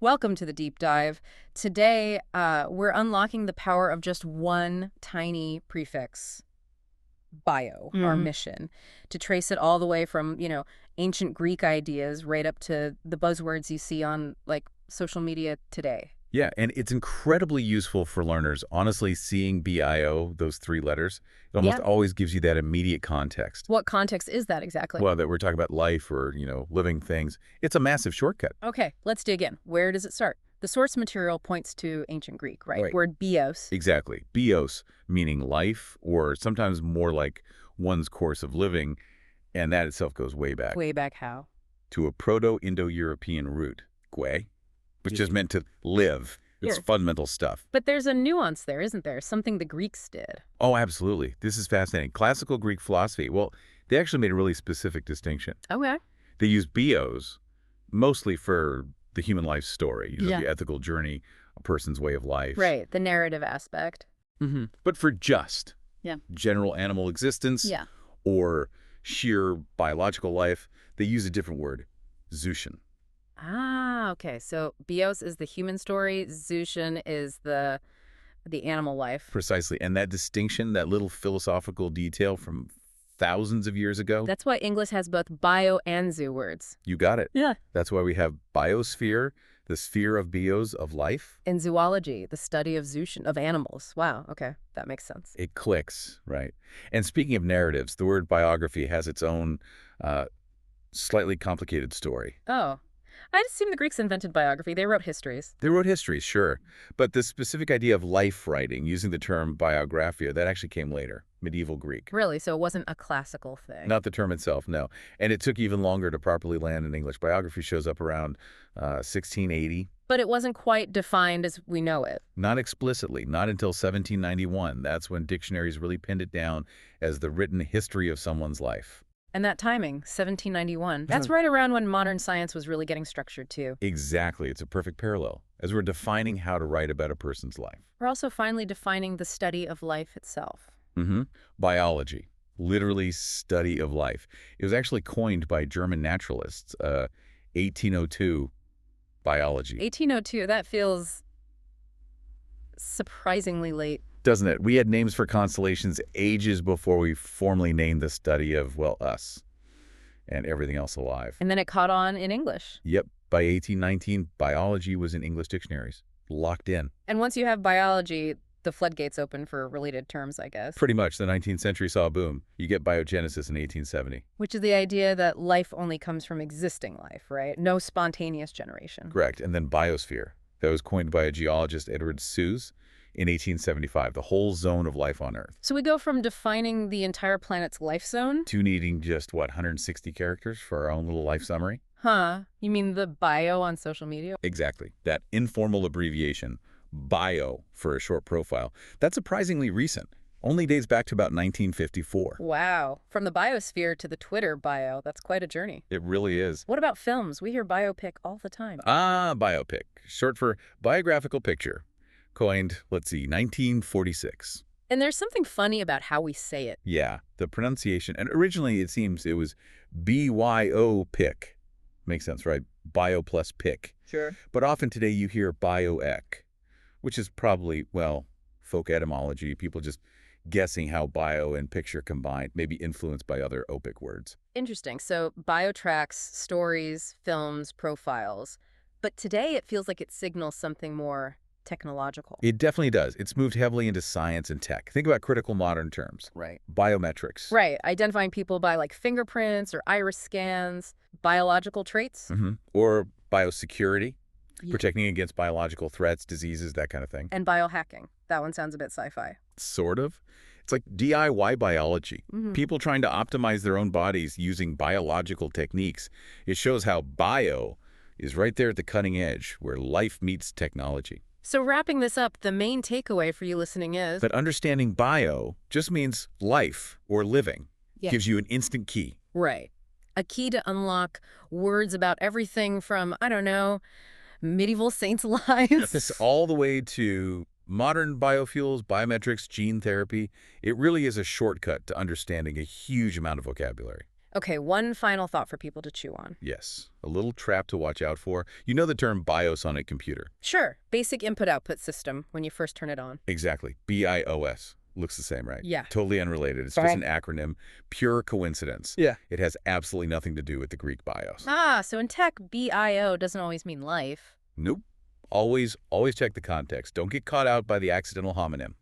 Welcome to the deep dive. Today, we're unlocking the power of just one tiny prefix, bio, our Hmm. mission, to trace it all the way from, ancient Greek ideas right up to the buzzwords you see on, like, social media today. Yeah, and it's incredibly useful for learners. Honestly, seeing BIO, those three letters, it almost Yeah. always gives you that immediate context. What context is that exactly? Well, that we're talking about life or, living things. It's a massive shortcut. Okay, let's dig in. Where does it start? The source material points to ancient Greek, right? Right. Word bios. Exactly. Bios, meaning life, or sometimes more like one's course of living, and that itself goes way back Way back how? to a Proto-Indo-European root, gwe, which just Yeah. meant to live. It's Here. fundamental stuff. But there's a nuance there, isn't there? Something the Greeks did. Oh, absolutely. This is fascinating. Classical Greek philosophy, well, they actually made a really specific distinction. Okay. They use bios mostly for the human life story, Yeah. the ethical journey, a person's way of life. Right, the narrative aspect. But for just Yeah. general animal existence Yeah. or sheer biological life, they use a different word, zushin. Ah, okay. So bios is the human story, Zushin is the animal life. Precisely. And that distinction, that little philosophical detail from thousands of years ago, That's why English has both bio and zoo words. you got it. Yeah. That's why we have biosphere, the sphere of bios of life. In zoology, the study of Zushin, of animals. Wow, okay. That makes sense. It clicks, right? And speaking of narratives, the word biography has its own uh, slightly complicated story. Oh. I'd assume the Greeks invented biography. They wrote histories. They wrote histories, sure, but the specific idea of life writing, using the term biographia, that actually came later, medieval Greek. Really, so it wasn't a classical thing. Not the term itself, no. And it took even longer to properly land in English. Biography shows up around 1680. But it wasn't quite defined as we know it. Not explicitly, not until 1791. That's when dictionaries really pinned it down as the written history of someone's life. And that timing, 1791, that's right around when modern science was really getting structured too. Exactly. It's a perfect parallel, as we're defining how to write about a person's life. We're also finally defining the study of life itself. Biology, literally study of life. It was actually coined by German naturalists, 1802 biology. 1802, that feels surprisingly late. Doesn't it? We had names for constellations ages before we formally named the study of, well, us and everything else alive. And then it caught on in English. Yep. By 1819, biology was in English dictionaries. Locked in. And once you have biology, the floodgates open for related terms, I guess. Pretty much. The 19th century saw a boom. You get biogenesis in 1870. Which is the idea that life only comes from existing life, right? No spontaneous generation. Correct. And then biosphere. That was coined by a geologist, Edward Suess, in 1875. The whole zone of life on Earth. So we go from defining the entire planet's life zone? To needing just, 160 characters for our own little life summary? Huh. You mean the bio on social media? Exactly. That informal abbreviation, bio, for a short profile, that's surprisingly recent. Only dates back to about 1954. Wow. From the biosphere to the Twitter bio, that's quite a journey. It really is. What about films? We hear biopic all the time. Ah, biopic, short for biographical picture. Coined, 1946. And there's something funny about how we say it. Yeah, the pronunciation. And originally, it seems it was B-Y-O-pic. Makes sense, right? Bio plus pic. Sure. But often today you hear bioec, which is probably, well, folk etymology, people just guessing how bio and picture combined, maybe influenced by other opic words. Interesting. So bio tracks, stories, films, profiles. But today it feels like it signals something more technological. It definitely does. It's moved heavily into science and tech. Think about critical modern terms. Right. Biometrics. Right. Identifying people by like fingerprints or iris scans, biological traits. Or biosecurity, Yeah. protecting against biological threats, diseases, that kind of thing. And biohacking. That one sounds a bit sci-fi. Sort of. It's like DIY biology. Mhm. People trying to optimize their own bodies using biological techniques. It shows how bio is right there at the cutting edge, where life meets technology. So wrapping this up, the main takeaway for you listening is... But understanding bio just means life or living. Yeah. Gives you an instant key. Right. A key to unlock words about everything from, I don't know, medieval saints' lives. This all the way to modern biofuels, biometrics, gene therapy. It really is a shortcut to understanding a huge amount of vocabulary. Okay, one final thought for people to chew on. Yes, a little trap to watch out for. You know the term BIOS on a computer. Sure, basic input-output system when you first turn it on. Exactly. BIOS. Looks the same, right? Yeah. Totally unrelated. It's just Fine. an acronym. Pure coincidence. Yeah. It has absolutely nothing to do with the Greek BIOS. Ah, so in tech, BIO doesn't always mean life. Nope. Always check the context. Don't get caught out by the accidental homonym.